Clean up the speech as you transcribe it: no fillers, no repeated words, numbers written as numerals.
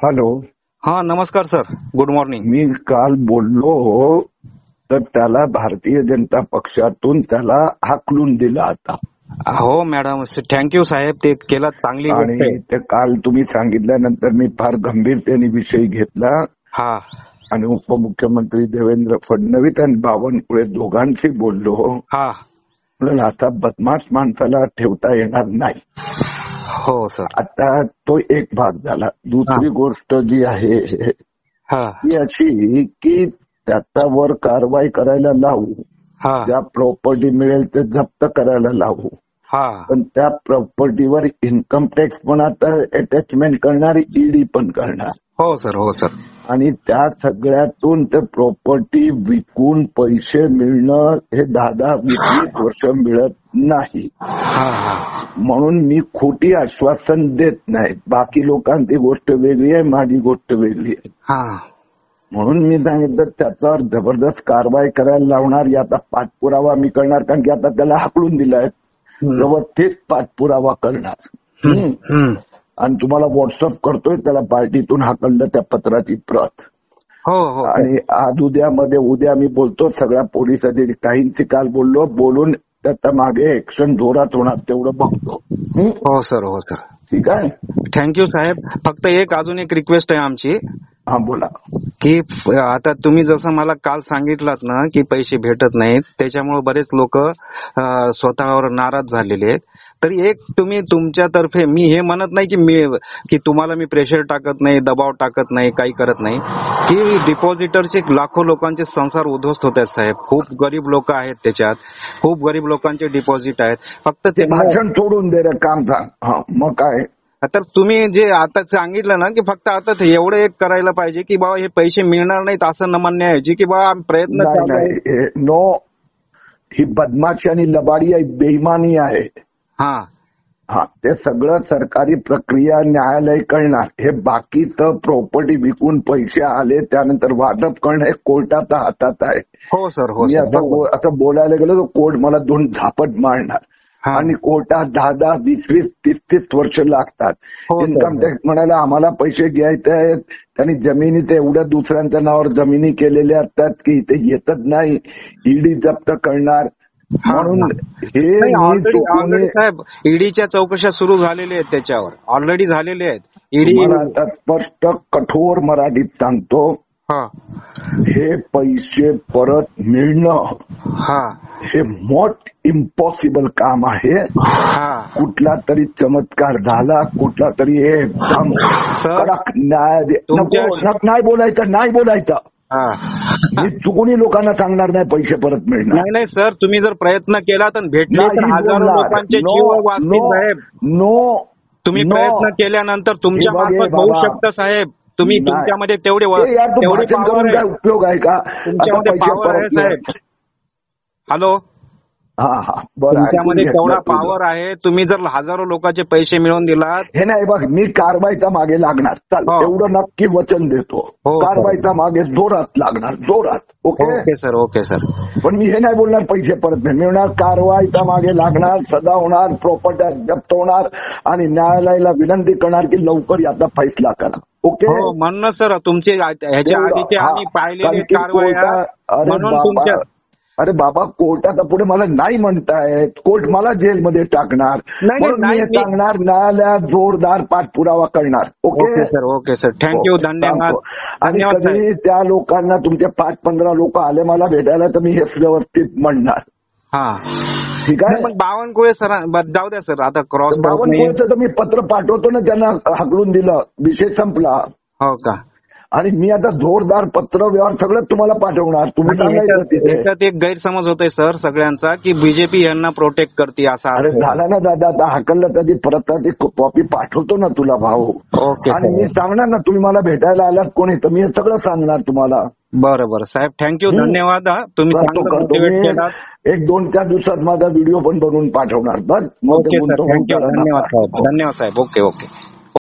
Hello. हा नमस्कार sir, good morning. मी काल बोललो तर त्याला भारतीय जनता पक्षातून त्याला हाकलून दिला आता. हो मॅडम, थँक्यू साहेब, ते केलं, चांगली गोष्ट आणि आहे. ते काल तुम्ही सांगितल्यानंतर मी फार गंभीरतेने विषय घेतला हा आणि उपमुख्यमंत्री देवेंद्र फडणवीस आणि बावनकुळे दोघांशी बोललो. हा म्हणून आता बदमाश माणसाला ठेवता येणार नाही. हो सर. आता तो एक भाग झाला. दुसरी गोष्ट जी आहे हा ती अशी की त्याच्यावर कारवाई करायला लावू, हा ज्या प्रॉपर्टी मिळेल ते जप्त करायला लावू, हा पण त्या प्रॉपर्टीवर इन्कम टॅक्स पण आता अटॅचमेंट करणार, ईडी पण करणार. हो सर, हो सर. आणि त्या सगळ्यातून ते प्रॉपर्टी विकून पैसे मिळणं हे 10-20 वर्ष मिळत नाही. हा हा म्हणून मी खोटी आश्वासन देत नाही. बाकी लोकांची गोष्ट वेगळी आहे, माझी गोष्ट वेगळी आहे. हा म्हणून मी सांगितलं त्याच्यावर जबरदस्त कारवाई करायला लावणार. याचा पाठपुरावा मी करणार, कारण की आता त्याला हाकलून दिलाय. व्यवस्थित पाठपुरावा करणार. आणि तुम्हाला व्हॉट्सअप करतोय त्याला पार्टीतून हाकललं त्या पत्राची प्रत. हो हो. आणि आज उद्या मी बोलतो सगळ्या पोलीस अधिकारी, काहींची काल बोलून त्याच्या मागे ऍक्शन जोरात होणार तेवढं बघतो. हो सर, हो सर. ठीक आहे. थँक्यू साहेब. फक्त अजून एक रिक्वेस्ट आहे आमची, हा बोला. की आता तुम्ही जसं मला काल सांगितलं ना की पैसे भेटत नाहीत, त्याच्यामुळे बरेच लोक स्वतःवर नाराज झालेले आहेत. तर एक तुम्ही तुमच्यातर्फे, मी हे म्हणत नाही की तुम्हाला मी प्रेशर टाकत नाही, दबाव टाकत नाही, काही करत नाही, की डिपॉझिटरचे लाखो लोकांचे संसार उद्ध्वस्त होत आहेत साहेब. खूप गरीब लोक आहेत त्याच्यात, खूप गरीब लोकांचे डिपॉझिट आहेत. फक्त ते भाषण सोडून दे रे, काम सांग. मग काय तर तुम्ही जे आता सांगितलं ना की फक्त आता एवढं एक करायला पाहिजे की बाबा हे पैसे मिळणार नाहीत असं न म्हणण्याऐवजी की बाबा प्रयत्न नाही. नो, ही बदमाशी आणि लबाडी आहे, बेईमानी आहे. हा हा, ते सगळं सरकारी प्रक्रिया न्यायालय करणार. हे बाकीचं प्रॉपर्टी विकून पैसे आले त्यानंतर वाटप करणं हे कोर्टाच्या हातात आहे. हो सर, हो मी सर. असं बोलायला गेलो तर कोर्ट मला 2 झापट मारणार. आणि कोर्टात 10, 20, 30 वर्ष लागतात. इन्कम टॅक्स म्हणायला आम्हाला पैसे घ्यायचे आहेत, त्यांनी जमिनी ते एवढ्या दुसऱ्यांच्या नावावर जमिनी केलेल्या असतात की इथे येतच नाही, ईडी जप्त करणार. म्हणून हे ऑलरेडी साहेब ईडीच्या चौकशा सुरू झालेल्या आहेत, त्याच्यावर ऑलरेडी झालेले आहेत. ईडी आता स्पष्ट कठोर मराठीत सांगतो, हे पैसे परत मिळणं हे मोस्ट इम्पॉसिबल काम आहे. कुठला तरी चमत्कार झाला, कुठला तरी एकदम कडक न्याय नाही बोलायचं. मी चुकूनही लोकांना सांगणार नाही पैसे परत मिळणार. नाही सर, तुम्ही जर प्रयत्न केला तर भेटले तर हजारो लोकांचे जीव वाचतील साहेब. तुम्ही प्रयत्न केल्यानंतर तुमच्या मार्फत होऊ शकतं साहेब. तुम्ही तुमच्यामध्ये तेवढे करून काय उपयोग आहे का? तुमच्यामध्ये पॉवर आहे साहेब. हॅलो, तुमच्यामध्ये तेवढा पॉवर आहे. तुम्ही जर हजारो लोकांचे पैसे मिळवून दिलात, हे नाही बघ, मी कारवाईचा मागे लागणार. एवढं नक्की वचन देतो. कारवाईचा मागे जोरात लागणार, जोरात. Okay sir, okay sir. पण मी हे नाही बोलणार पैसे परत नाही मिळणार. कारवाईचा मागे लागणार, सदा होणार, प्रॉपर्टी जप्त होणार आणि न्यायालयाला विनंती करणार की लवकर याचा फैसला करा. ओके. म्हणून सर तुमचे ह्याच्या आधीचे आम्ही पाहिलेली कारवाई म्हणून तुमच्या. अरे बाबा, कोर्टाचा पुढे मला नाही म्हणतायत, कोर्ट मला जेलमध्ये टाकणार. म्हणून मी सांगणार न्यायालयात जोरदार पाठपुरावा करणार. Okay sir, okay sir. Thank you, धन्यवाद. आणि कधी त्या लोकांना तुमचे 5-15 लोक आले मला भेटायला तर मी हे व्यवस्थित म्हणणार. ठीक आहे. मग बावनकुळे सर जाऊ द्या सर, आता क्रॉस बावनकुळेचं तर मी पत्र पाठवतो ना, ज्यांना हाकलून दिलं, विषय संपला. हो का? आणि मी आता जोरदार पत्र व्यवहार सगळं तुम्हाला पाठवणार. तुम्ही त्याच्यात एक गैरसमज होतोय सर सगळ्यांचा की बीजेपी यांना प्रोटेक्ट करते असा. अरे झाला ना दादा, आता हाकललं त्याची परत कॉपी पाठवतो ना तुला भाऊ. आणि मी सांगणार ना, तुम्ही मला भेटायला आलात कोणी तर मी हे सगळं सांगणार तुम्हाला. बरोबर साहेब, थँक्यू, धन्यवाद. तुम्ही 1-2-4 दिवसात माझा व्हिडिओ पण बनवून पाठवणार. बस. ओके सर, थँक्यू, धन्यवाद साहेब. धन्यवाद साहेब. Okay okay.